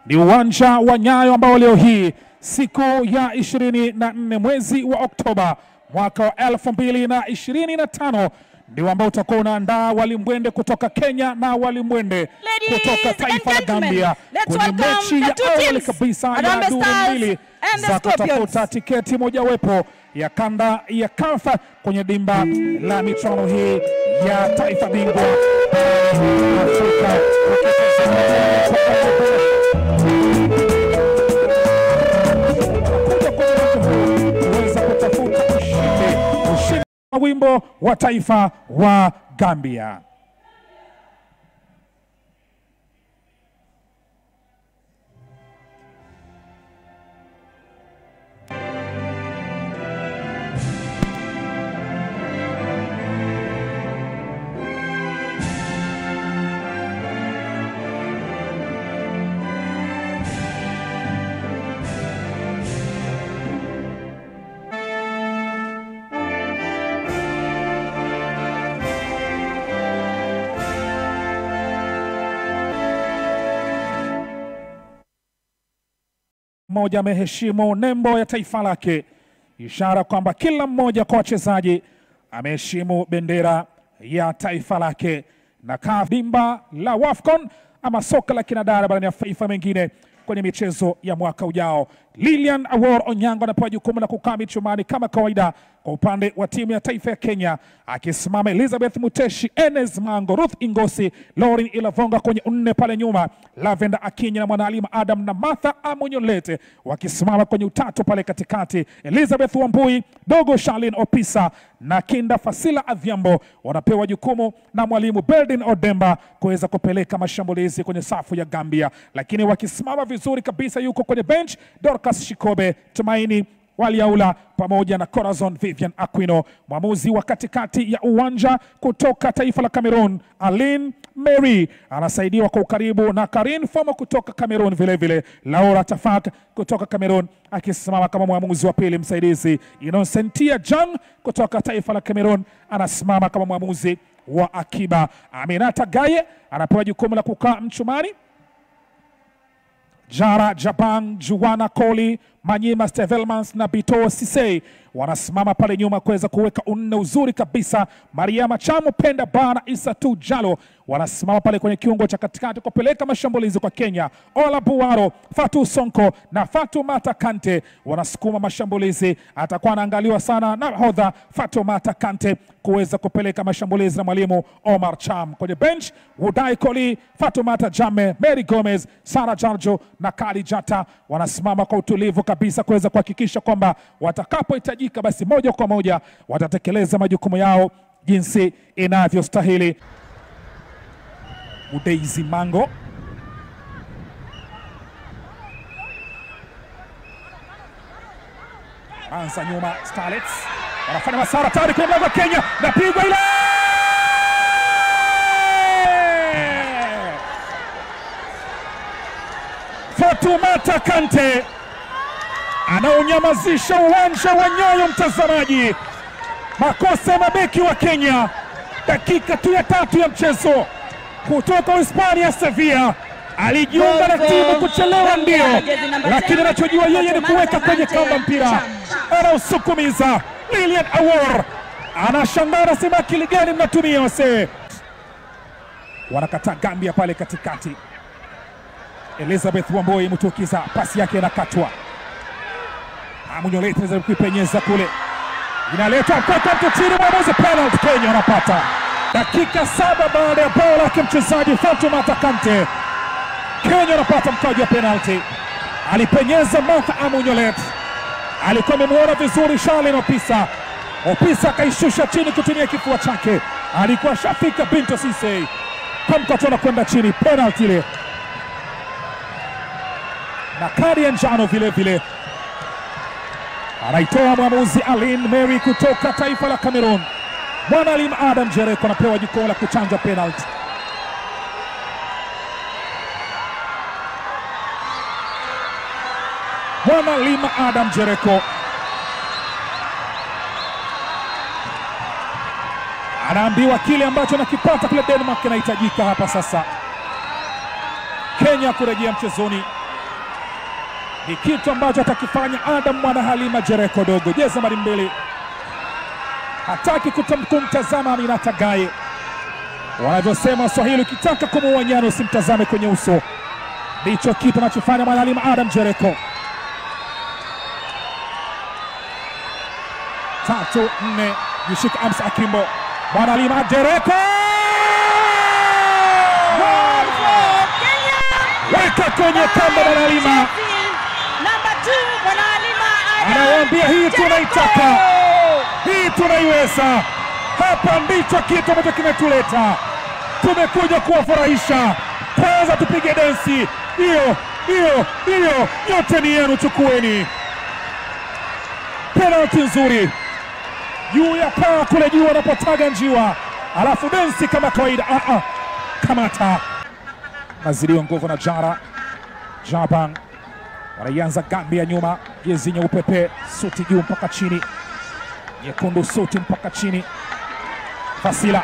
ni uwanja wa Nyayo ambao leo hii siku ya 24 mwezi wa Oktoba mwaka wa 2025 ndio ambao utakuwa unaandaa walimbwende kutoka Kenya na walimbwende kutoka taifa la Gambia kwenye mechi ya awali kabisa ya duru mbili za kutafuta tiketi mojawapo ya kanda ya CAF kwenye dimba la michuano hii ya taifa bingwa Afrika. Kuweza kutafuta ushindi wa wimbo wa taifa wa Gambia. Mmoja ameheshimu nembo ya taifa lake, ishara kwamba kila mmoja kwa wachezaji ameheshimu bendera ya taifa lake. Na CAF dimba la WAFCON ama soka la kinadada barani Afrika mengine kwenye michezo ya mwaka ujao. Lilian Awor Onyango anapewa jukumu la kukaa michumani kama kawaida kwa upande wa timu ya taifa ya Kenya, akisimama Elizabeth Muteshi, Enes Mango, Ruth Ingosi, Lauren Ilavonga kwenye nne pale nyuma, Lavenda Akinya na Mwanalima Adam na Martha Amunyolete wakisimama kwenye utatu pale katikati. Elizabeth Wambui, Dogo Charlene Opisa na Kinda Fasila Adhiambo wanapewa jukumu na mwalimu Beldin Odemba kuweza kupeleka mashambulizi kwenye safu ya Gambia, lakini wakisimama vizuri kabisa yuko kwenye bench Dorcas Shikobe, Tumaini Waliaula pamoja na Corazon Vivian Aquino. Mwamuzi wa katikati ya uwanja kutoka taifa la Cameroon, Aline Mary, anasaidiwa kwa ukaribu na Karin Fomo kutoka Cameroon, vile vile Laura Tafak kutoka Cameroon akisimama kama mwamuzi wa pili msaidizi. Innocentia Jang kutoka taifa la Cameroon anasimama kama mwamuzi wa akiba. Aminata Gaye anapewa jukumu la kukaa mchumani. Jara Jabang, Juana Koli, Manyima Stevelmans na Bito Sisei wanasimama pale nyuma kuweza kuweka unne uzuri kabisa. Mariama Chamu, Penda Bana, Isa Tu Jalo wanasimama pale kwenye kiungo cha katikati kupeleka mashambulizi kwa Kenya. Ola Buwaro, Fatu Sonko na Fatu Mata Kante wanasukuma mashambulizi. Atakuwa anaangaliwa sana na hodha Fatu Mata Kante kuweza kupeleka mashambulizi na mwalimu Omar Cham. Kwenye bench, Wudai Koli, Fatu Mata Jame, Mary Gomez, Sara Jarjo na Kali Jata wanasimama kwa utulivu kabisa kuweza kuhakikisha kwamba watakapohitajika basi moja kwa moja watatekeleza majukumu yao jinsi inavyostahili. Udeizi Mango anza nyuma, Starlets wanafanya masara tayari kwa mlango wa Kenya na pigwa ile Fatumata Kante anaonyamazisha uwanja wa Nyayo. Mtazamaji, makosa ya mabeki wa Kenya dakika tu ya 3 ya mchezo. Kutoka Hispania Sevilla alijiunga na timu kuchelewa ndio, lakini anachojua yeye ni kuweka kwenye kamba mpira, anausukumiza. Lilian Awor anashangaa, sema akili gani mnatumia wase. Wanakataa Gambia pale katikati. Elizabeth Wamboi Mutukiza, pasi yake inakatwa. Amunyolete anaweza kuipenyeza kule, inaletwa kwa mtu chini, mwamuzi penalty. Kenya wanapata dakika 7 baada ya bao lake mchezaji Fatumata Kante. Kenya wanapata mkwaju wa penalty. Alipenyeza Martha Amunyolete, alikuwa amemuona vizuri Charlene Opisa. Opisa akaishusha chini kutumia kifua chake, alikuwa shafika Binto Sisei kwa mkato na kwenda chini. Penalty ile na kadi ya njano vile vile anaitoa mwamuzi Aline Mary kutoka taifa la Cameroon. Mwanalima Adam Jereko anapewa jukumu la kuchanja penalty. Mwanalima Adam Jereko anaambiwa kile ambacho nakipata kule Denmark kinahitajika hapa sasa. Kenya kurejea mchezoni ni kitu ambacho atakifanya Adam Mwana Halima Jereko Dogo, jezi nambari 2. Hataki kumtazama Aminata Gaye. Wanavyosema Swahili, ukitaka kumuua nyani usimtazame kwenye uso. Ndicho kitu anachofanya Mwana Halima Adam Jereko. 3-4 Yishika Amsa Akimbo. Mwana Halima Jereko weka kwenye kamba. Mwana Halima anawaambia hii tunaitaka, hii tunaiweza. Hapa ndicho kitu ambacho kimetuleta, tumekuja kuwafurahisha. Kwanza tupige densi hiyo, yote ni yenu, chukueni. Penalty nzuri juu ya paa kule juu wanapotaga njiwa, alafu densi kama kawaida. Kamata nazidiwa nguvu na Jabang. Wanaianza Gambia nyuma, jezi nyeupe, suti juu mpaka chini, nyekundu suti mpaka chini. Fasila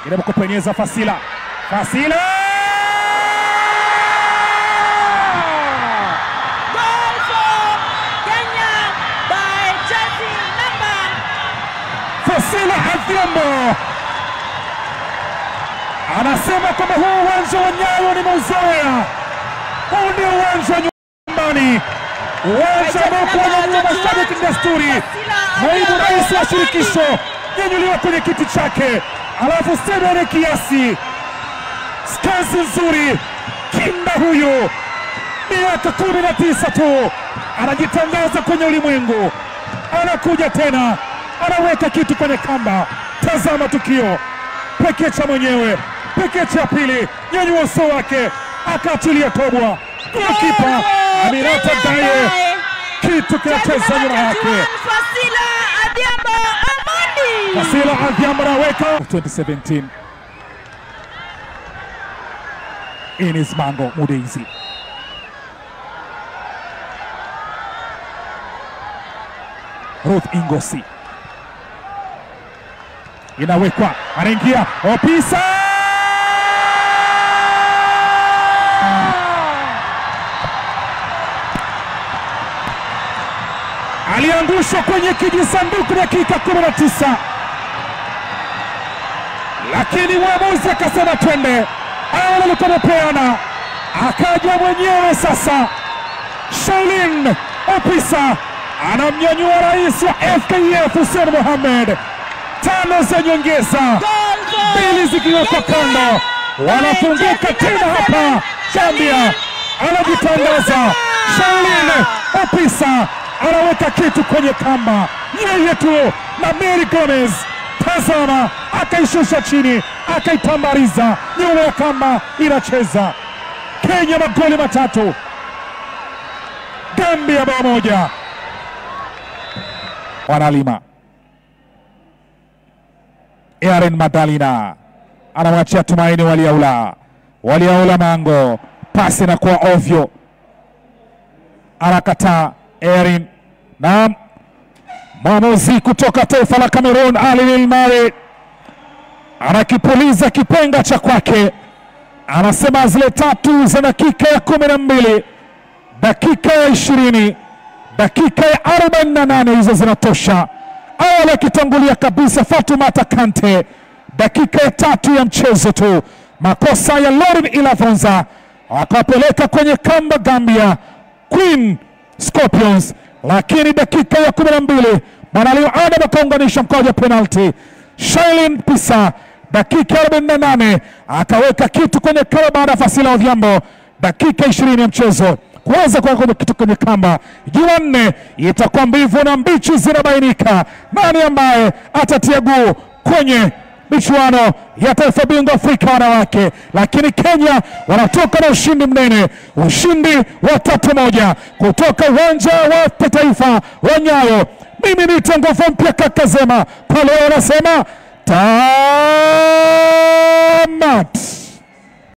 ile kupenyeza, Fasila goal for Kenya by jersey number Fasila Adhiambo. Anasema kwamba huu uwanja wa Nyayo ni mauzoea, huu ndio uwanja wa nyumbani, uwanja ambao kwa mashabiki ni desturi. Naibu rais wa shirikisho nyanyuliwa kwenye kiti chake, alafu Sedane Kiasi, skazi nzuri, kinda huyu miaka 19 tu anajitangaza kwenye ulimwengu, anakuja tena, anaweka kitu kwenye kamba. Tazama tukio, pekecha mwenyewe, pekecha pili, nyanyua uso wake, akatilia tobwa. Kipa Aminata Gaye, kitu kinacheza nyuma yake. Fasila Adhiambo anaweka 2017 Enes Mango Mudeizi. Ruth Ingosi inawekwa, anaingia Opisa, aliangushwa kwenye kijisanduku dakika 19, lakini mwamuzi akasema twende. Alikuwa amepeana, akaja mwenyewe sasa. Shailin Opisa anamnyanyua rais wa FKF Hussein Mohamed. 5 za nyongeza, 2 zikiwa kwa kando, wanafunguka tena hapa. Zambia anajitangaza. Shailin Opisa anaweka kitu kwenye kamba, yeye tu na Mary Gomez. Tazama, akaishusha chini, akaitambariza nyuma ya kamba, inacheza. Kenya magoli 3, Gambia 1. Wanalima Erin Madalina anamwachia Tumaini Waliaula Mango, pasi na kwa ovyo, anakataa Erin. Na mwamuzi kutoka taifa la Cameroon Ali Ilmari anakipuliza kipenga cha kwake, anasema zile 3 za dakika ya 12, dakika ya 20, dakika ya 48 hizo zinatosha. Awali akitangulia kabisa Fatoumata Kante, dakika ya 3 ya mchezo tu, makosa ya Lauren Ilavonza akapeleka kwenye kamba Gambia Queen Scorpions. Lakini dakika ya 12 Mwanalima Adam akaunganisha mkoja penalty. Shailin Pisa dakika 48 akaweka kitu kwenye kamba baada ya Fasila Odhiambo dakika 20 ya mchezo kuweza kuweka kitu kwenye kamba. Jumanne itakuwa mbivu na mbichi zinabainika, nani ambaye atatia guu kwenye michuano ya taifa bingwa Afrika wanawake. Lakini Kenya wanatoka na ushindi mnene, ushindi wa 3-1 kutoka uwanja wa taifa wa Nyayo. Mimi ni nguvu mpya Kakazema, kwa leo nasema tamat.